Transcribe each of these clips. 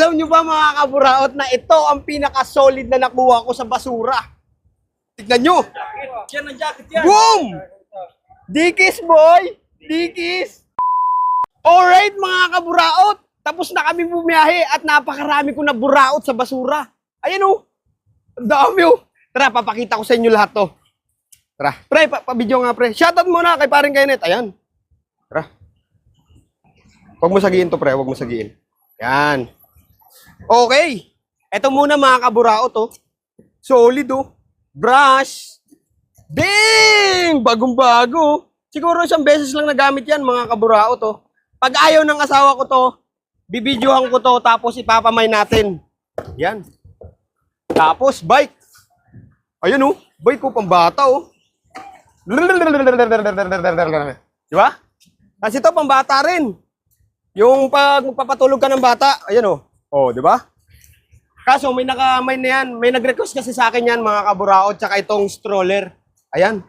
Alam nyo ba mga kaburaot na ito ang pinaka-solid na nakuha ko sa basura? Tignan nyo! Yan ang jacket yan. Boom! Dikis boy! Dikis! Alright mga kaburaot! Tapos na kami bumiyahe at napakarami ko na buraot sa basura. Ayan o! Ang dami o! Tara, papakita ko sa inyo lahat to. Tara, pre, pa-video nga pre. Shoutout muna kay paring Kenneth. Ayan. Tara. Huwag mo sagiin to pre, huwag mo sagiin. Yan. Okay. Ito muna mga kaburaot oh. Solid oh. Brush. Ding! Bagong-bago. Siguro isang beses lang nagamit yan mga kaburaot oh. Pag ayaw ng asawa ko to, bibidyohan ko to tapos ipapamay natin. Yan. Tapos bike. Ayun oh. Bike ko pang bata oh. Diba? Kasi ito pang bata rin. Yung pag magpapatulog ka ng bata, ayan oh. Oh, di ba? Kaso may may nag-request kasi sa akin yan mga kaburaot tsaka itong stroller. Ayan.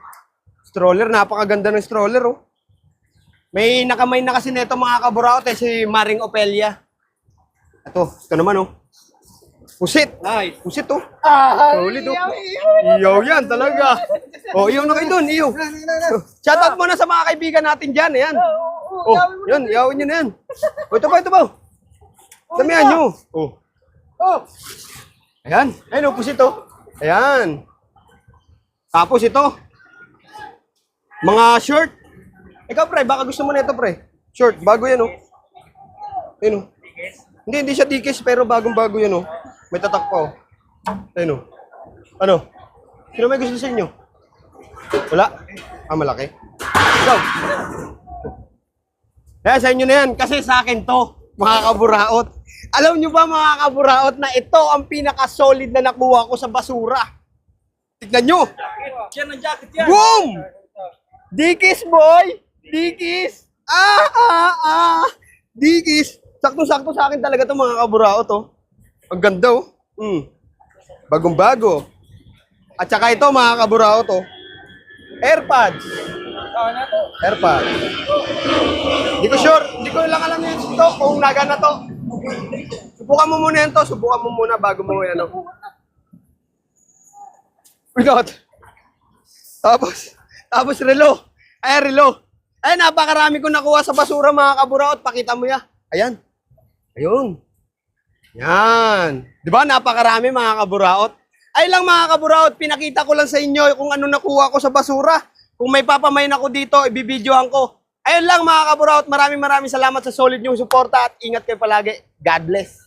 Stroller, napakaganda ng stroller oh. May nakamay na kasi nito mga kaburaot si Maring Opelia. Ito naman oh. Pusit. Ay, pusit oh. Solid oh. Iyaw yan talaga. Oh, iyaw na kayo dun, iyaw. Shoutout muna sa mga kaibigan natin dyan, ayan. Oh, yun, iyawin nyo na yan. Oh, ito ba? Damihan nyo. Oh. Ayan. Ayan oh, pusit oh. Ayan. Tapos ito. Mga short. Ikaw pre, baka gusto mo na ito pre. Short, bago yan oh. Ayan oh. Hindi siya dikis pero bagong-bago yan oh. May tatak pa oh. Ayan oh. Ano? Sino may gusto sa inyo? Wala? Ah, malaki. Ikaw. Kaya sa inyo na yan. Kasi sa akin to, mga kaburaot. Alam nyo ba mga kaburaot na ito ang pinaka-solid na nakuha ko sa basura? Tignan nyo. Yan ang jacket yan. Boom! Dikis boy! Dikis! Dikis! Sakto-sakto sa akin talaga to mga kaburaot oh. Ang ganda oh. Bagong-bago. At saka ito mga kaburaot oh. AirPods. AirPods. Hindi ko sure. Hindi ko lang alam yun ito kung naga na to. Subukan mo muna yan to. Subukan mo muna bago mo yan oh. Without. Tapos relo. Ayan relo. Ay napakarami ko nakuha sa basura mga kaburaot. Pakita mo ya. Ayan. Ayun. Yan. Di ba napakarami mga kaburaot? Ay lang mga kaburaot, pinakita ko lang sa inyo kung ano nakuha ko sa basura. Kung may papamain ako dito, ibibidyohan ko. Ayun lang mga kaburaot, maraming salamat sa solid niyong suporta at ingat kayo palagi. God bless.